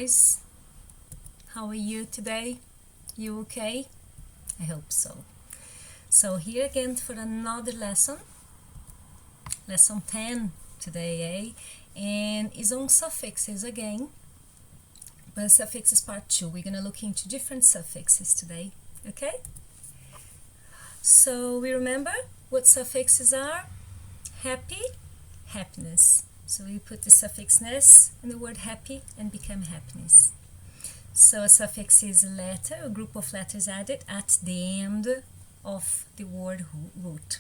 guys? How are you today? You okay? I hope so. So here again for another lesson 10 today, and is on suffixes again, but suffixes part 2. We're gonna look into different suffixes today, okay? So we remember what suffixes are? Happy, happiness. So we put the suffix ness in the word happy and become happiness. So a suffix is a letter, a group of letters added at the end of the word root,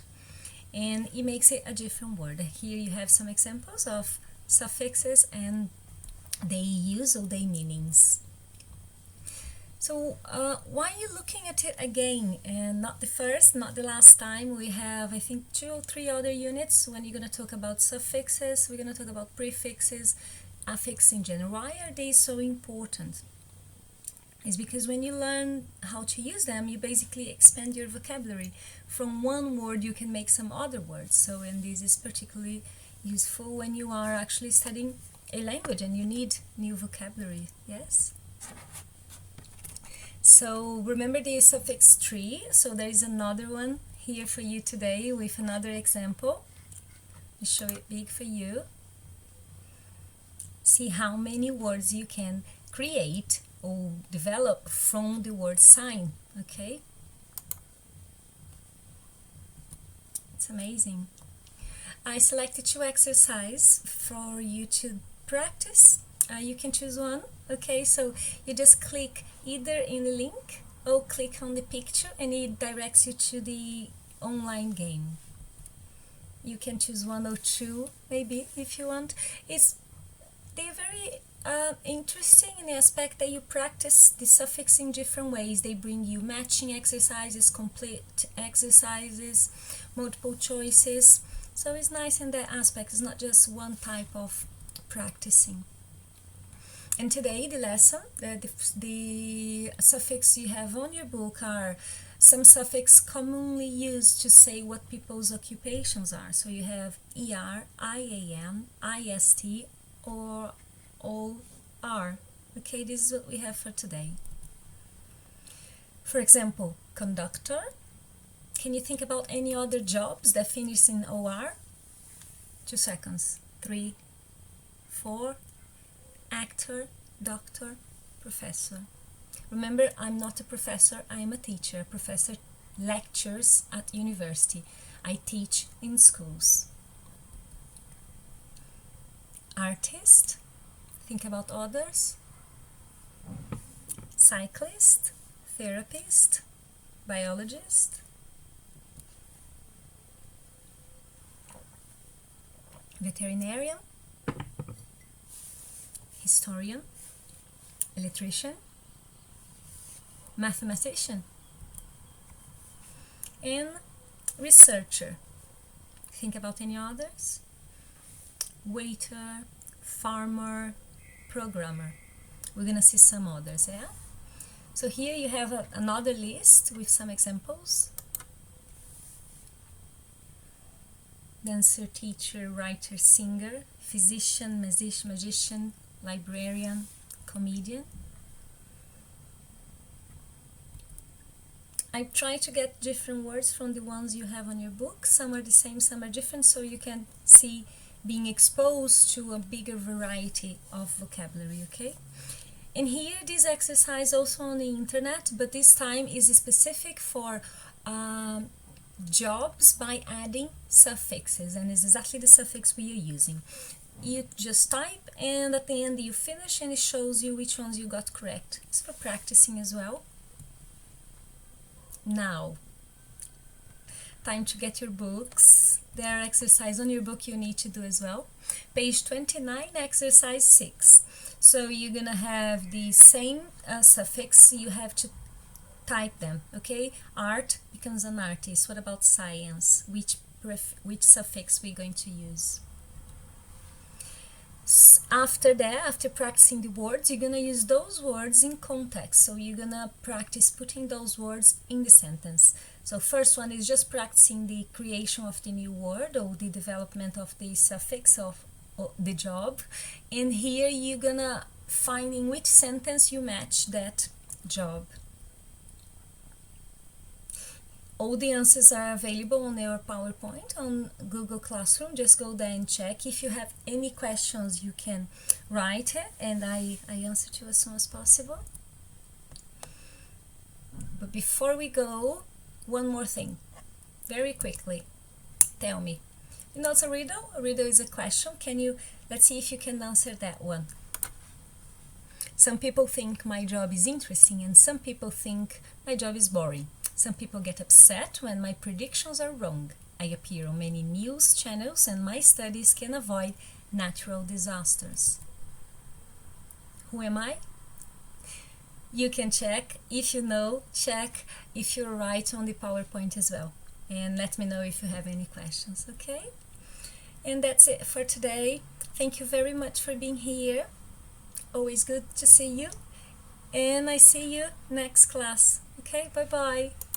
and it makes it a different word. Here you have some examples of suffixes and their use or their meanings. So why are you looking at it again and not the first, not the last time? We have, I think, 2 or 3 other units when you're going to talk about suffixes. We're going to talk about prefixes, affixes in general. Why are they so important? It's because when you learn how to use them, you basically expand your vocabulary. From one word you can make some other words. So, and this is particularly useful when you are actually studying a language and you need new vocabulary, yes? So remember the suffix tree. So there is another one here for you today with another example. I'll show it big for you. See how many words you can create or develop from the word sign, okay? It's amazing. I selected 2 exercises for you to practice. You can choose one, okay? So you just click either in the link or click on the picture and it directs you to the online game. You can choose 1 or 2 maybe if you want. They're very interesting in the aspect that you practice the suffix in different ways. They bring you matching exercises, complete exercises, multiple choices. So it's nice in that aspect. It's not just one type of practicing. And today the lesson, the suffix you have on your book are some suffix commonly used to say what people's occupations are. So you have ER, IAN, IST, or OR. Okay, this is what we have for today. For example, conductor. Can you think about any other jobs that finish in OR? 2 seconds. 3, 4. Actor, doctor, professor. Remember, I'm not a professor, I am a teacher. A professor lectures at university. I teach in schools. Artist, think about others. Cyclist, therapist, biologist. Veterinarian, historian, electrician, mathematician, and researcher. Think about any others. Waiter, farmer, programmer. We're gonna see some others, yeah? So here you have another list with some examples. Dancer, teacher, writer, singer, physician, magician, librarian, comedian. I try to get different words from the ones you have on your book. Some are the same, some are different, so you can see being exposed to a bigger variety of vocabulary, okay? And here, this exercise also on the internet, but this time is specific for jobs by adding suffixes, and it's exactly the suffix we are using. You just type, and at the end you finish, and it shows you which ones you got correct. It's for practicing as well. Now, time to get your books. There are exercises on your book you need to do as well. Page 29, exercise 6. So you're gonna have the same suffix, you have to type them, okay? Art becomes an artist. What about science? Which suffix we're going to use? After that, after practicing the words, you're gonna use those words in context. So you're gonna practice putting those words in the sentence. So first one is just practicing the creation of the new word or the development of the suffix of the job. And here you're gonna finding which sentence you match that job. All the answers are available on your PowerPoint on Google Classroom. Just go there and check. If you have any questions, you can write it and I answer to you as soon as possible. But before we go, one more thing, very quickly. Tell me, you know it's a riddle? A riddle is a question. Let's see if you can answer that one. Some people think my job is interesting and some people think my job is boring. Some people get upset when my predictions are wrong. I appear on many news channels and my studies can avoid natural disasters. Who am I? You can check. If you know, check if you're right on the PowerPoint as well. And let me know if you have any questions, okay? And that's it for today. Thank you very much for being here. Always good to see you. And I see you next class. Okay, bye-bye.